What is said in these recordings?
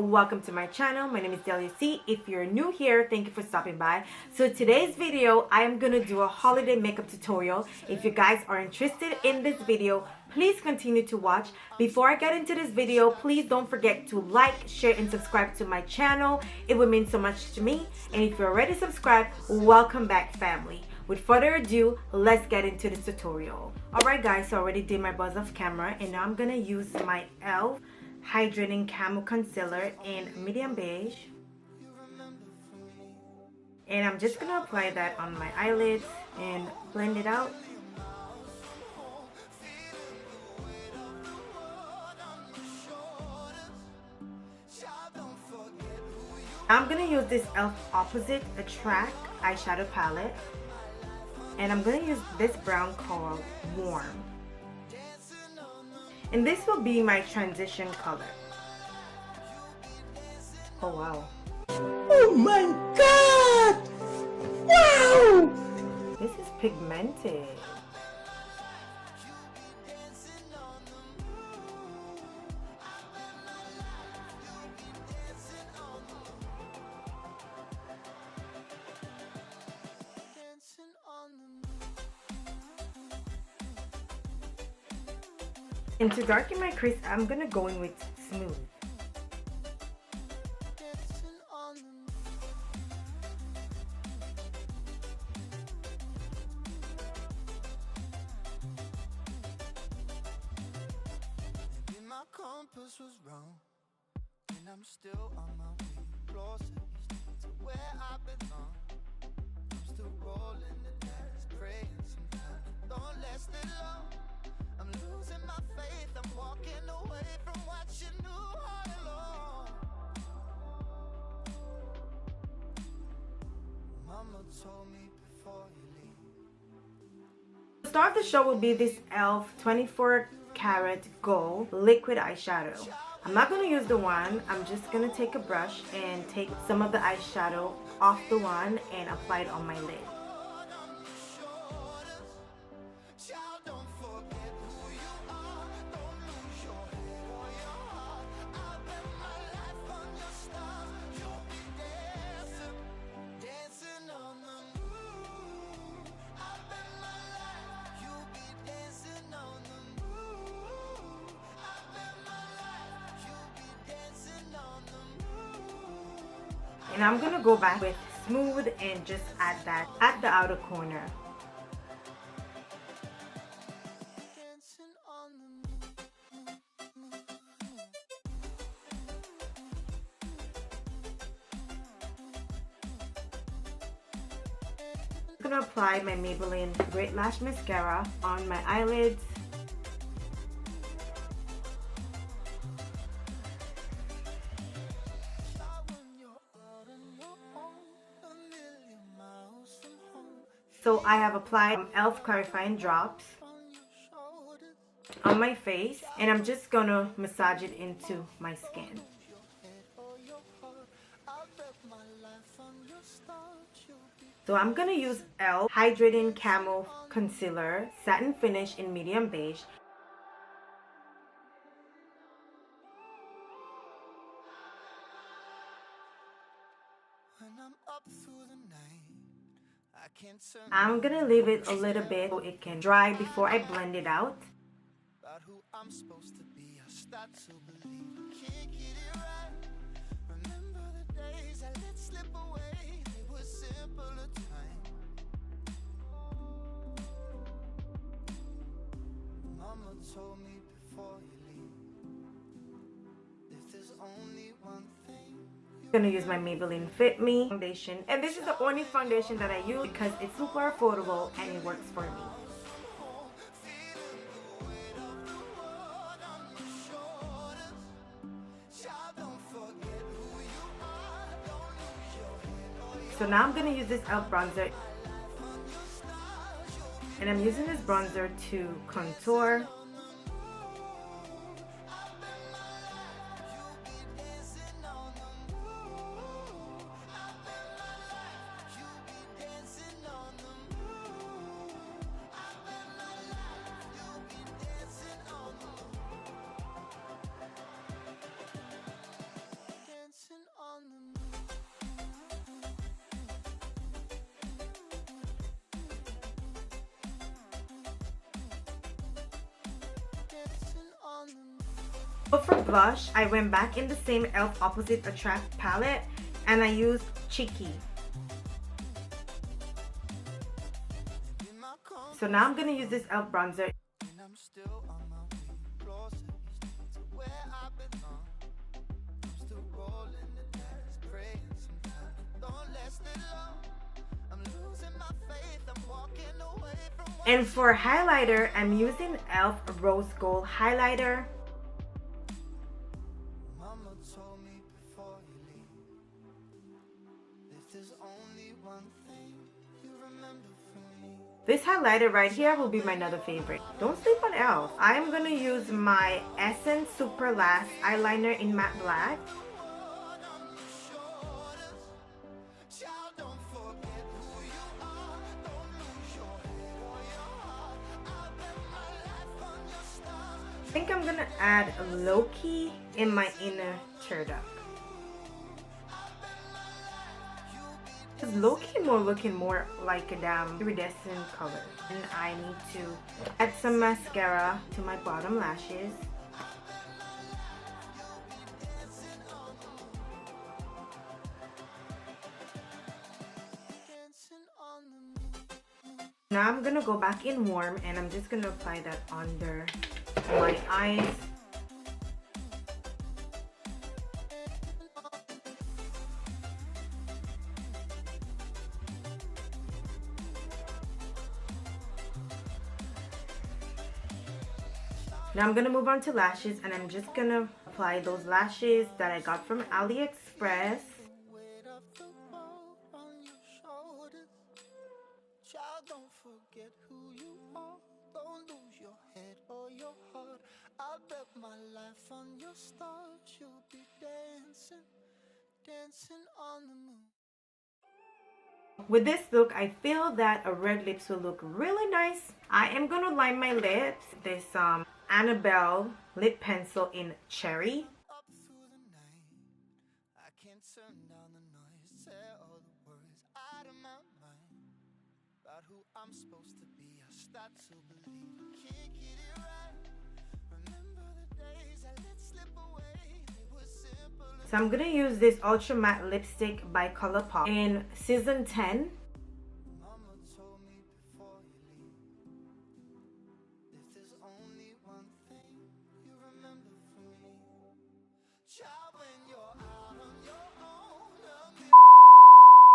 welcome to my channel. My name is Delia C. If you're new here, thank you for stopping by. So today's video, I am gonna do a holiday makeup tutorial. If you guys are interested in this video, please continue to watch. Before I get into this video, please don't forget to like, share, and subscribe to my channel. It would mean so much to me. And if you're already subscribed, welcome back, family. With further ado, let's get into the tutorial. Alright guys, so I already did my buzz off camera, and now I'm gonna use my e.l.f. Hydrating Camo Concealer in medium beige. And I'm just gonna apply that on my eyelids and blend it out. I'm gonna use this e.l.f. Opposite Attract eyeshadow palette. And I'm going to use this brown called Warm. And this will be my transition color. Oh wow. Oh my god! Wow! This is pigmented. And to darken my crease, I'm gonna go in with Smooth. Maybe my compass was wrong, and I'm still on my way closer to where I belong. I'm still rolling the dice, praying sometimes don't last it long. I'm losing my faith, I'm walking away from what you knew all along. Mama told me before you leave. The star of the show will be this e.l.f. 24 karat gold liquid eyeshadow. I'm not going to use the wand. I'm just going to take a brush and take some of the eyeshadow off the wand and apply it on my lid. And I'm gonna go back with Smooth and just add that at the outer corner. I'm gonna apply my Maybelline Great Lash Mascara on my eyelids. So I have applied e.l.f. clarifying drops on my face, and I'm just gonna massage it into my skin. So I'm gonna use e.l.f. Hydrating Camo Concealer Satin Finish in medium beige. I'm gonna leave it a little bit so it can dry before I blend it out. About who I'm supposed to be, I start to believe I can't get it right. Remember the days I let slip away, it was simpler time. Mama told me before you leave, if there's only one thing. I'm gonna use my Maybelline Fit Me foundation, and this is the only foundation that I use because it's super affordable and it works for me. So now I'm gonna use this e.l.f. bronzer, and I'm using this bronzer to contour. So for blush, I went back in the same e.l.f. Opposite Attract palette and I used Cheeky. So now I'm gonna use this e.l.f. bronzer. And for highlighter, I'm using e.l.f. Rose Gold highlighter. Mama told me before you leave, if there's only one thing you remember from me. This highlighter right here will be my another favorite. Don't sleep on e.l.f. I'm gonna use my Essence Super Last eyeliner in matte black. I think I'm gonna add Loki in my inner tear duct. Because Loki more looking more like a damn iridescent color. And I need to add some mascara to my bottom lashes. Now I'm gonna go back in warm and I'm just gonna apply that under my eyes. Now I'm gonna move on to lashes and I'm just gonna apply those lashes that I got from AliExpress. Don't forget who you are. Don't lose your head or your heart. I'll bet my life on your stars. You'll be dancing, dancing on the moon. With this look, I feel that a red lips will look really nice. I am gonna line my lips. This Annabelle lip pencil in Cherry. Up through the night, I can't turn down the noise. Say all the words out of my mind about who I'm supposed to be. I start to believe I can't get it right. Remember the days I let slip away. It was simple. So I'm gonna use this Ultra Matte lipstick by ColourPop in Season 10. Mama told me before you leave, if there's only one thing you remember from me, child, when you're out on your own.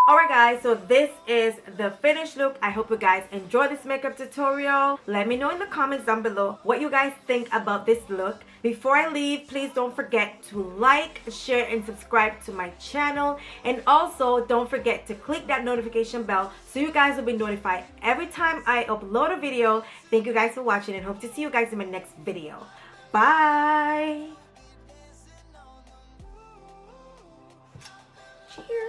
Alright guys, so this is the finished look. I hope you guys enjoy this makeup tutorial. Let me know in the comments down below what you guys think about this look. Before I leave, please don't forget to like, share, and subscribe to my channel. And also, don't forget to click that notification bell so you guys will be notified every time I upload a video. Thank you guys for watching and hope to see you guys in my next video. Bye! Cheers!